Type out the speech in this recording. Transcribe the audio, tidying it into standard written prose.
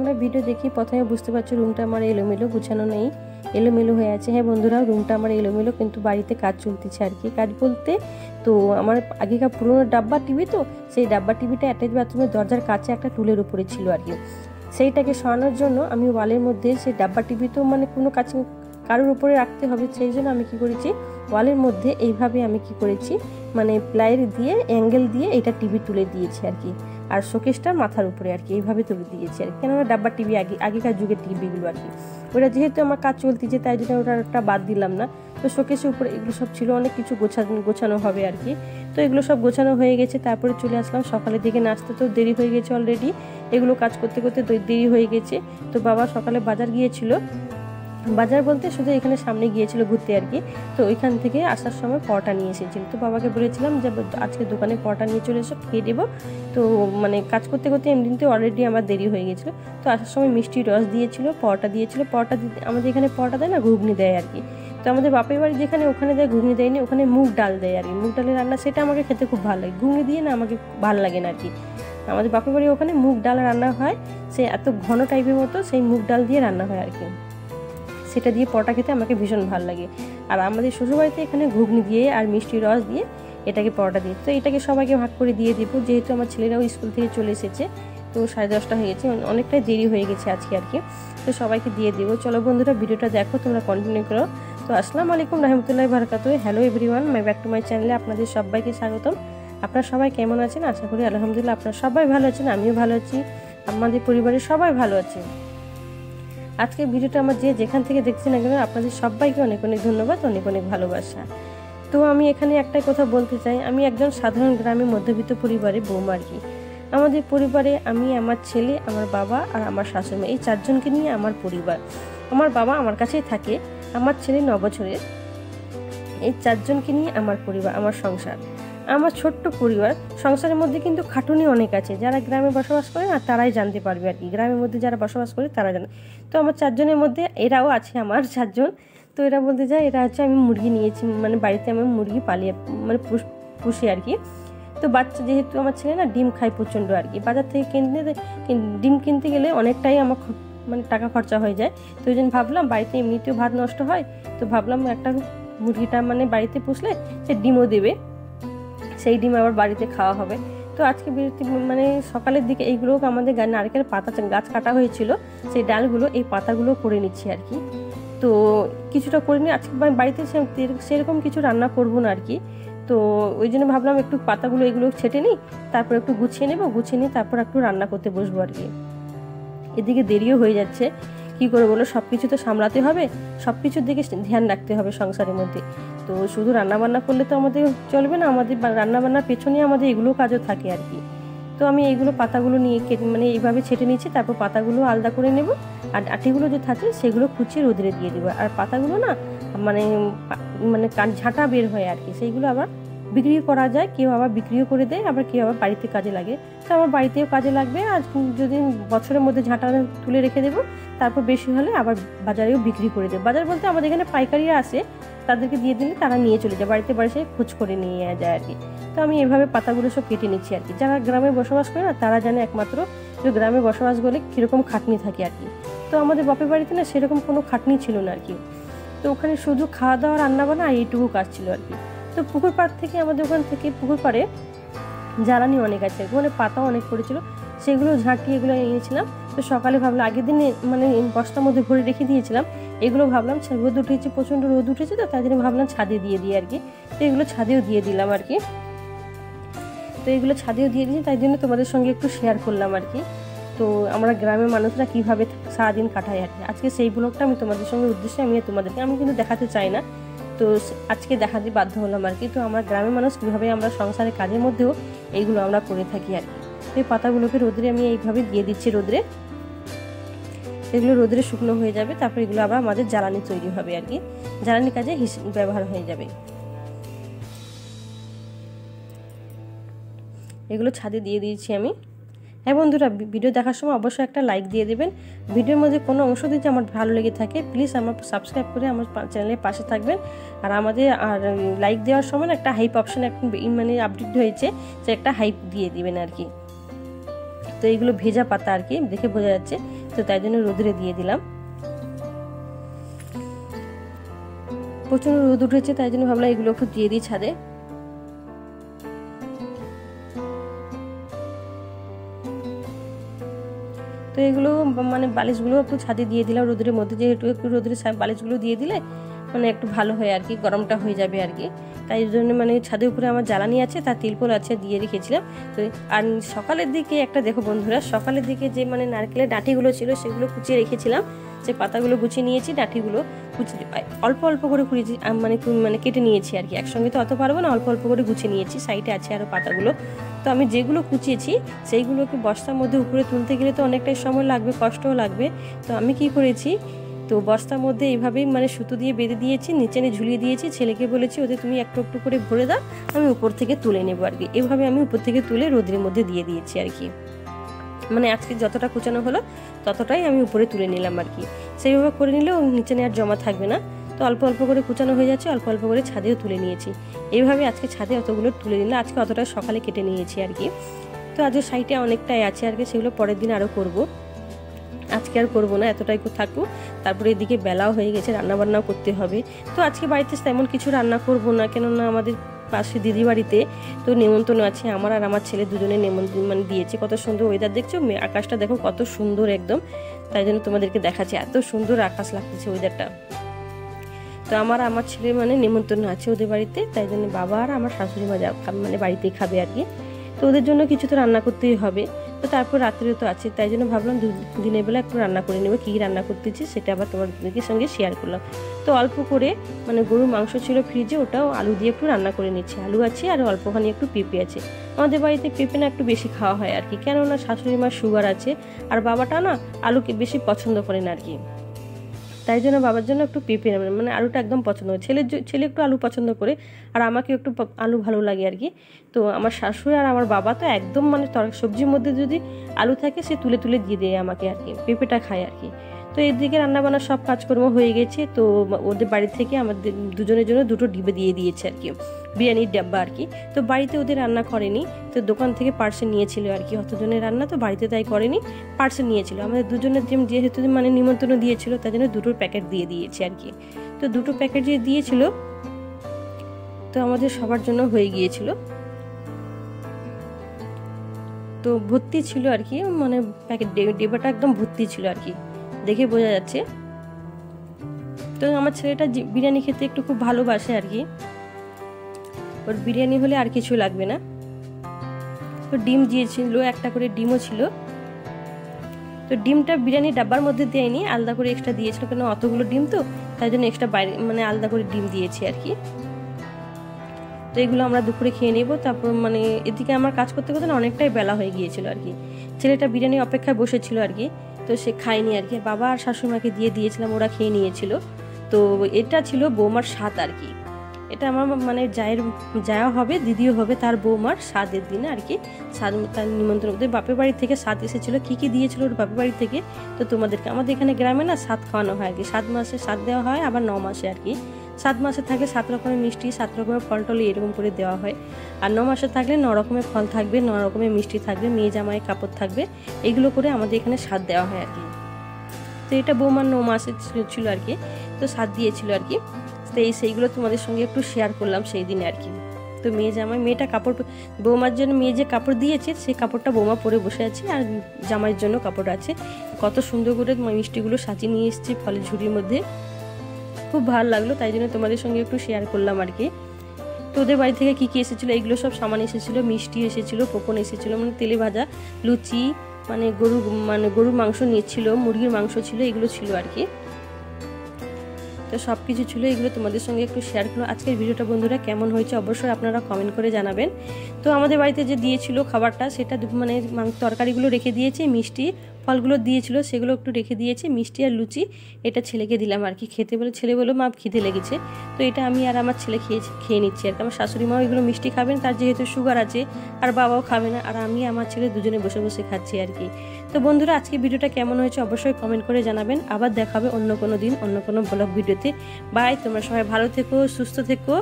তোমরা ভিডিও দেখি প্রথমে বুঝতে পারছো রুমটা আমার এলোমেলো, গুছানো নেই, এলোমেলো হয়ে আছে। হ্যাঁ বন্ধুরা, রুমটা আমার এলোমেলো, কিন্তু বাড়িতে কাজ চলতেছে আর কি। কাজ বলতে তো আমার আগেকার পুরোনো ডাব্বা টিভি, তো সেই ডাব্বা টিভিটা অ্যাটাচ বাথরুমের দরজার কাছে একটা টুলের উপরে ছিল আর কি। সেইটাকে সরানোর জন্য আমি ওয়ালের মধ্যে সেই ডাব্বা টিভি তো মানে কোনো কাছে কারোর উপরে রাখতে হবে, সেই জন্য আমি কি করেছি, ওয়ালের মধ্যে এইভাবে আমি কি করেছি, মানে প্লাইয়ের দিয়ে অ্যাঙ্গেল দিয়ে এটা টিভি তুলে দিয়েছি আর কি। আর শোকেসটার মাথার উপরে আর কি এইভাবে তুলে দিয়েছি আর কি। কেননা ডাব্বা টিভি আগেকার যুগের টিভিগুলো আর কি, ওটা যেহেতু আমার কাজ চলতেছে তাই জন্য ওটা বাদ দিলাম না। তো শোকেসের উপরে এগুলো সব ছিল, অনেক কিছু গোছানো হবে আর কি। তো এগুলো সব গোছানো হয়ে গেছে, তারপরে চলে আসলাম সকালের দিকে। নাস্তা তো দেরি হয়ে গেছে অলরেডি, এগুলো কাজ করতে করতে দেরি হয়ে গেছে। তো বাবা সকালে বাজার গিয়েছিল, বাজার বলতে শুধু এখানে সামনে গিয়েছিল ঘুরতে আর কি। তো ওইখান থেকে আসার সময় পরোটা নিয়ে এসেছিল। তো বাবাকে বলেছিলাম যে আজকে দোকানে পরোটা নিয়ে চলে এসো, খেয়ে দেবো। তো মানে কাজ করতে করতে এমনিতে অলরেডি আমার দেরি হয়ে গেছিলো। তো আসার সময় মিষ্টি রস দিয়েছিল, পরোটা দিয়েছিল। পরোটা আমাদের এখানে পরোটা দেয় না, ঘুগনি দেয় আর কি। তো আমাদের বাপের বাড়ি যেখানে, ওখানে দেয় ঘুগনি দেয়নি, ওখানে মুগ ডাল দেয় আর কি। মুগ ডালের রান্না সেটা আমাকে খেতে খুব ভালো লাগে, ঘুগনি দিয়ে না আমাকে ভালো লাগে না আর কি। আমাদের বাপের বাড়ি ওখানে মুগ ডাল রান্না হয়, সে এত ঘন টাইপের মতো, সেই মুগ ডাল দিয়ে রান্না হয় আর কি। সেটা দিয়ে পরোটা খেতে আমাকে ভীষণ ভালো লাগে। আর আমাদের শ্বশুরবাড়িতে এখানে ঘুগনি দিয়ে আর মিষ্টি রস দিয়ে এটাকে পরোটা দিয়ে, তো এটাকে সবাইকে ভাগ করে দিয়ে দেবো। যেহেতু আমার ছেলেরাও স্কুল থেকে চলে এসেছে, তো 10:30 হয়ে গেছে, অনেকটাই দেরি হয়ে গেছে আজকে আর কি। তো সবাইকে দিয়ে দেবো। চলো বন্ধুরা, ভিডিওটা দেখো, তোমরা কন্টিনিউ করো। তো আসসালামু আলাইকুম রহমতুল্লাহি বারাকাতুহু। Hello everyone, my back to my চ্যানেলে আপনাদের সবাইকে স্বাগতম। আপনারা সবাই কেমন আছেন? আশা করি আলহামদুলিল্লাহ আপনারা সবাই ভালো আছেন, আমিও ভালো আছি, আমাদের পরিবারের সবাই ভালো আছে। আজকের ভিডিওটা আমার যেখান থেকে দেখছেন না কেন, আপনাদের সবাইকে অনেক অনেক ধন্যবাদ, অনেক অনেক ভালোবাসা। তো আমি এখানে একটাই কথা বলতে চাই, আমি একজন সাধারণ গ্রামের মধ্যবিত্ত পরিবারের বৌমা আর কি। আমাদের পরিবারে আমি, আমার ছেলে, আমার বাবা আর আমার শাশুড়ি, এই 4 জনকে নিয়ে আমার পরিবার। আমার বাবা আমার কাছেই থাকে, আমার ছেলে 9 বছরের। এই 4 জনকে নিয়ে আমার পরিবার, আমার সংসার, আমার ছোট্ট পরিবার। সংসারের মধ্যে কিন্তু খাটুনি অনেক আছে, যারা গ্রামে বসবাস করে না তারাই জানতে পারবে আর কি। গ্রামের মধ্যে যারা বসবাস করে তারা জানে। তো আমার 4 জনের মধ্যে এরাও আছে, আমার 4 জন। তো এরা বলতে যায়, এরা হচ্ছে আমি মুরগি নিয়েছি, মানে বাড়িতে আমি মুরগি পালিয়ে মানে পুষি আর কি। তো বাচ্চা, যেহেতু আমার ছেলে না ডিম খায় প্রচণ্ড আর কি, বাজার থেকে ডিম কিনতে গেলে অনেকটাই আমার মানে টাকা খরচা হয়ে যায়। তো ওই জন্য ভাবলাম, বাড়িতে এমনিতেও ভাত নষ্ট হয়, তো ভাবলাম একটা মুরগিটা মানে বাড়িতে পুষলে সে ডিমও দেবে, সেই ডিম আবার বাড়িতে খাওয়া হবে। তো আজকে মানে সকালের দিকে এইগুলো আমাদের নারকেল পাতা গাছ কাটা হয়েছিল, সেই ডালগুলো, এই পাতাগুলো করে নিচ্ছি আর কি। তো কিছুটা করে নিয়ে আজকে বাড়িতে সেরকম কিছু রান্না করবো না আর কি। তো ওই জন্য ভাবলাম একটু পাতাগুলো এগুলো ছেটে নিই, তারপর একটু গুছিয়ে নেবো, গুছিয়ে নিয়ে তারপর একটু রান্না করতে বসবো আর কি। এদিকে দেরিও হয়ে যাচ্ছে, কি করে বলো, সব কিছু তো সামলাতে হবে, সব কিছুর দিকে ধ্যান রাখতে হবে সংসারের মধ্যে। তো শুধু রান্নাবান্না করলে তো আমাদের চলবে না, আমাদের রান্নাবান্নার পেছনে আমাদের এগুলো কাজও থাকে আর কি। তো আমি এইগুলো পাতাগুলো নিয়ে মানে এইভাবে ছেটে নিচ্ছি, তারপর পাতাগুলো আলাদা করে নেব। আর আটিগুলো যে থাকে সেগুলো কুচিয়ে রোদে দিয়ে দেবো। আর পাতাগুলো না মানে মানে ঝাঁটা বের হয় আর কি, সেইগুলো আবার বিক্রি করা যায়, কেউ আবার বিক্রিও করে দেয়, আবার কেউ আবার বাড়িতে কাজে লাগে। তো আমার বাড়িতেও কাজে লাগবে। আর যদি বছরের মধ্যে ঝাঁটা তুলে রেখে দেবো, তারপর বেশি হলে আবার বাজারেও বিক্রি করে দেবো। বাজার বলতে আমাদের এখানে পাইকারিরা আসে, তাদেরকে দিয়ে দিলে তারা নিয়ে চলে যায়, বাড়িতে বাড়িতে খোঁজ করে নিয়ে যায় আর কি। তো আমি এভাবে পাতাগুলো সব কেটে নিচ্ছি আর কি। যারা গ্রামে বসবাস করে না তারা জানে একমাত্র যে গ্রামে বসবাস করলে কীরকম খাটনি থাকে আর কি। তো আমাদের বাপের বাড়িতে না সেরকম কোনো খাটনি ছিল না আর কি। তো ওখানে শুধু খাওয়া দাওয়া রান্নাবান্না এইটুকু কাজ ছিল আর কি। তো পুকুর পাড় থেকে, আমাদের ওখান থেকে পুকুর পাড়ে জ্বালানি অনেক আছে, ওখানে পাতাও অনেক পড়েছিল, সেগুলো ঝাঁটিয়ে এগুলো এনেছিলাম। তো সকালে ভাবলাম, আগের দিনে মানে বস্তার মধ্যে ভরে রেখে দিয়েছিলাম, এগুলো ভাবলাম রোদ উঠেছে, প্রচণ্ড রোদ উঠেছে, তো তাই জন্য ভাবলাম ছাদে দিয়ে দিই আর কি। তো এগুলো ছাদেও দিয়ে দিলাম আর কি। তো এগুলো ছাদেও দিয়ে দিয়েছি, তাই জন্য তোমাদের সঙ্গে একটু শেয়ার করলাম আর কি। তো আমরা গ্রামের মানুষরা কীভাবে সারাদিন কাটাই আর কি, আজকে সেই ব্লগটা আমি তোমাদের সঙ্গে উদ্দেশ্যে আমি কিন্তু দেখাতে চাই না, তো আজকে দেখাতে বাধ্য হলাম আর কি। তো আমরা গ্রামের মানুষ কীভাবে আমরা সংসারের কাজের মধ্যেও এইগুলো আমরা করে থাকি আর কি। তো এই পাতাগুলোকে রোদরে আমি এইভাবে দিয়ে দিচ্ছি, রোদরে, এগুলো রোদরে শুকনো হয়ে যাবে, তারপর এগুলো আবার আমাদের জ্বালানি তৈরি হবে আর কি, জ্বালানি কাজে ব্যবহার হয়ে যাবে। এগুলো ছাদে দিয়ে দিয়েছি আমি। হ্যাঁ বন্ধুরা, ভিডিও দেখার সময় অবশ্যই একটা লাইক দিয়ে দেবেন। ভিডিওর মধ্যে কোনো অংশ যদি আমার ভালো লেগে থাকে প্লিজ আমার সাবস্ক্রাইব করে আমার চ্যানেলের পাশে থাকবেন। আর লাইক দেওয়ার সময় একটা হাইপ অপশান মানে আপডেট হয়েছে, সে একটা হাইপ দিয়ে দিবেন আর কি। তো এইগুলো ভেজা পাতা আর কি, দেখে বোঝা যাচ্ছে। তো তো তাই জন্য রোদে দিয়ে দিলাম। প্রচন্ড রোদ উঠেছে, তাই জন্য ভাবলাম এগুলো একটু দিয়ে দিই ছাদে। তো এগুলো মানে বালিশগুলো একটু ছাদে দিয়ে দিলাম রোদের মধ্যে, যেহেতু একটু রোদের বালিশগুলো দিয়ে দিলে মানে একটু ভালো হয় আর কি, গরমটা হয়ে যাবে আর কি। তাই জন্য মানে ছাদের উপরে আমার জ্বালানি আছে, তার তিরপল আছে, দিয়ে রেখেছিলাম। তো আর সকালের দিকে একটা দেখো বন্ধুরা, সকালের দিকে যে মানে নারকেলের ডাঁটিগুলো ছিল সেগুলো কুচিয়ে রেখেছিলাম, যে পাতাগুলো গুছিয়ে নিয়েছি, ডাঁটিগুলো কুচিয়ে অল্প অল্প করে কুড়িয়েছি, মানে কেটে নিয়েছি আর কি, একসঙ্গে তো অত পারবো না, অল্প অল্প করে গুছিয়ে নিয়েছি। সাইডে আছে আরও পাতাগুলো। তো আমি যেগুলো কুচিয়েছি সেইগুলোকে বস্তার মধ্যে উপরে তুলতে গেলে তো অনেকটাই সময় লাগবে, কষ্টও লাগবে। তো আমি কি করেছি, তো বস্তার মধ্যে এইভাবেই মানে সুতো দিয়ে বেঁধে দিয়েছি, নিচে ঝুলিয়ে দিয়েছি। ছেলেকে বলেছি ওদের তুমি একটু একটু করে ভরে দাও, আমি উপর থেকে তুলে নেবো আর কি। এভাবে আমি উপর থেকে তুলে রোদের মধ্যে দিয়ে দিয়েছি আর কি। মানে আজকে যতটা কুচানো হলো ততটাই আমি উপরে তুলে নিলাম আর কি। সেইভাবে করে নিলেও নিচে আর জমা থাকবে না। তো অল্প অল্প করে কুচানো হয়ে যাচ্ছে, অল্প অল্প করে ছাদেও তুলে নিয়েছি। এইভাবে আজকে ছাদে অতগুলো তুলে নিলে, আজকে অতটা সকালে কেটে নিয়েছি আর কি। তো আজও সাইডে অনেকটাই আছে আর কি, সেগুলো পরের দিন আরও করবো, আজকে আর করবো না, এতটাই থাকুক। তারপরে এদিকে বেলাও হয়ে গেছে, রান্নাবান্নাও করতে হবে। তো আজকে বাড়িতে তেমন কিছু রান্না করব না, কেননা আমাদের পাশে দিদি বাড়িতে তো নেমন্তন্ন আছে, আমার আর আমার ছেলে দুজনে নেমন্তন্ন মানে দিয়েছে। কত সুন্দর ওয়েদার দেখছো, আকাশটা দেখো কত সুন্দর একদম, তাই জন্য তোমাদেরকে দেখাচ্ছি, এত সুন্দর আকাশ লাগতেছে ওয়েদারটা। তো আমার ছেলে মানে নেমন্তন্ন আছে ওদের বাড়িতে, তাই জন্য বাবা আর আমার শাশুড়ি মা মানে বাড়িতেই খাবে আর কি। তো ওদের জন্য কিছু তো রান্না করতেই হবে। তো তারপর রাত্রেও তো আছে, তাই জন্য ভাবলাম দিনের বেলা একটু রান্না করে নেবো। কী রান্না করতেছি সেটা আবার তোমাদের সঙ্গে শেয়ার করলাম। তো অল্প করে মানে গরুর মাংস ছিল ফ্রিজে, ওটাও আলু দিয়ে একটু রান্না করে নিচ্ছি। আলু আছে আর অল্পখানি একটু পেঁপে আছে। আমাদের বাড়িতে পেঁপে না একটু বেশি খাওয়া হয় আর কি, কেননা শাশুড়ি মার সুগার আছে, আর বাবাটা না আলুকে বেশি পছন্দ করেন আর কি। তাই জন্য বাবার জন্য একটু পেঁপে মানে আলুটা একদম পছন্দ হয়। ছেলে একটু আলু পছন্দ করে, আর আমাকে একটু আলু ভালো লাগে আর কি। তো আমার শাশুড়ি আর আমার বাবা তো একদম মানে সবজির মধ্যে যদি আলু থাকে সে তুলে তুলে দিয়ে দেয় আমাকে আর কি, পেঁপেটা খায় আর কি। তো এদিকে রান্নাবান্না সব কাজকর্ম হয়ে গেছে। তো ওদের বাড়ি থেকে আমাদের দুজনের জন্য দুটো ডিবে দিয়ে দিয়েছে আর কি, বিরিয়ানির ডাব্বা আর কি। তো বাড়িতে ওদের রান্না করেনি, তো দোকান থেকে পার্সেল নিয়েছিল আর কি। অতজনের রান্না তো বাড়িতে তাই করেনি, পার্সেল নিয়েছিল। আমাদের দুজনের যেহেতু মানে নিমন্ত্রণ দিয়েছিল, তাই জন্য দুটোর প্যাকেট দিয়ে দিয়েছে আর কি। তো দুটো প্যাকেট যে দিয়েছিল তো আমাদের সবার জন্য হয়ে গিয়েছিল। তো ভর্তি ছিল আর কি, মানে প্যাকেট ডিবাটা একদম ভর্তি ছিল আর কি, দেখে বোঝা যাচ্ছে। তো আমার ছেলেটা বিরিয়ানি খেতে একটু খুব ভালোবাসে আর কি, ওর বিরিয়ানি হলে আর কিছু লাগবে না। তো ডিম দিয়েছিল, একটা করে ডিমও ছিল। তো ডিমটা বিরিয়ানি ডাব্বার মধ্যে দেয়নি, আলাদা করে এক্সট্রা দিয়েছিল, কেন অতগুলো ডিম তো তাই জন্য এক্সট্রা বাইরে মানে আলাদা করে ডিম দিয়েছি আর কি। তো এগুলো আমরা দুপুরে খেয়ে নেবো। তারপর মানে এদিকে আমার কাজ করতে করতে না অনেকটাই বেলা হয়ে গিয়েছিল আর কি। ছেলেটা বিরিয়ানি অপেক্ষায় বসেছিল আর কি, তো সে খায়নি আর কি। বাবা আর শাশুড়িমাকে দিয়ে দিয়েছিলাম, ওরা খেয়ে নিয়েছিল। তো এটা ছিল বৌমার স্বাদ আর কি, এটা আমার মানে যাওয়া হবে, দিদিও হবে, তার বৌমার স্বাদের দিনে আর কি। স্বাদ তার নিমন্ত্রণ, ওদের বাপের বাড়ি থেকে স্বাদ এসেছিলো। কী কী দিয়েছিল ওর বাপের বাড়ি থেকে তো তোমাদেরকে, আমাদের এখানে গ্রামে না স্বাদ খাওয়ানো হয় আর কি। 7 মাসে স্বাদ দেওয়া হয়, আবার 9 মাসে আর কি। 7 মাসে থাকলে 7 রকমের মিষ্টি, 7 রকমের ফল টল এরকম করে দেওয়া হয়। আর 9 মাসে থাকলে 9 রকমের ফল থাকবে, 9 রকমের মিষ্টি থাকবে, মেয়ে জামাই কাপড় থাকবে, এগুলো করে আমাদের এখানে স্বাদ দেওয়া হয় আর কি। তো এটা বৌমার 9 মাসে ছিল আর কি, তো স্বাদ দিয়েছিল আর কি। তো সেইগুলো তোমাদের সঙ্গে একটু শেয়ার করলাম সেই দিনে আর কি। তো মেয়েটা কাপড়, বৌমার জন্য মেয়ে যে কাপড় দিয়েছে সেই কাপড়টা বৌমা পরে বসে আছে, আর জামাইয়ের জন্য কাপড় আছে। কত সুন্দর করে মিষ্টিগুলো সাজিয়ে নিয়ে এসেছি ফলের ঝুড়ির মধ্যে, খুব ভালো লাগলো, তাই জন্য তোমাদের সঙ্গে একটু শেয়ার করলাম আর কি। তো ওদের বাড়ি থেকে কী কী এসেছিলো, এইগুলো সব সামান এসেছিলো, মিষ্টি এসেছিলো, পোকন এসেছিলো, মানে তেলে ভাজা লুচি, মানে গরুর মাংস নিয়েছিল, মুরগির মাংস ছিল, এগুলো ছিল আর কি। তো সব কিছু ছিল, এগুলো তোমাদের সঙ্গে একটু শেয়ার করো। আজকের ভিডিওটা বন্ধুরা কেমন হয়েছে অবশ্যই আপনারা কমেন্ট করে জানাবেন। তো আমাদের বাড়িতে যে দিয়েছিল খাবারটা, সেটা মানে তরকারিগুলো রেখে দিয়েছি, মিষ্টি ফলগুলো দিয়েছিল সেগুলো একটু রেখে দিয়েছি, মিষ্টি আর লুচি এটা ছেলেকে দিলাম আর কি খেতে বলে। ছেলে বলে মা খিদে লেগেছে, তো এটা আমি আর আমার ছেলে খেয়ে নিচ্ছি আর কি। আমার শাশুড়ি মাও এগুলো মিষ্টি খাবেন, তার যেহেতু সুগার আছে, আর বাবাও খাবে না, আর আমি আমার ছেলে দুজনে বসে বসে খাচ্ছি আর কি। তো বন্ধুরা আজকে ভিডিওটা কেমন হয়েছে অবশ্যই কমেন্ট করে জানাবেন। আবার দেখাবে অন্য কোনো দিন অন্য কোনো ব্লগ ভিডিওতে। বাই, তোমরা সবাই ভালো থেকো, সুস্থ থেকো।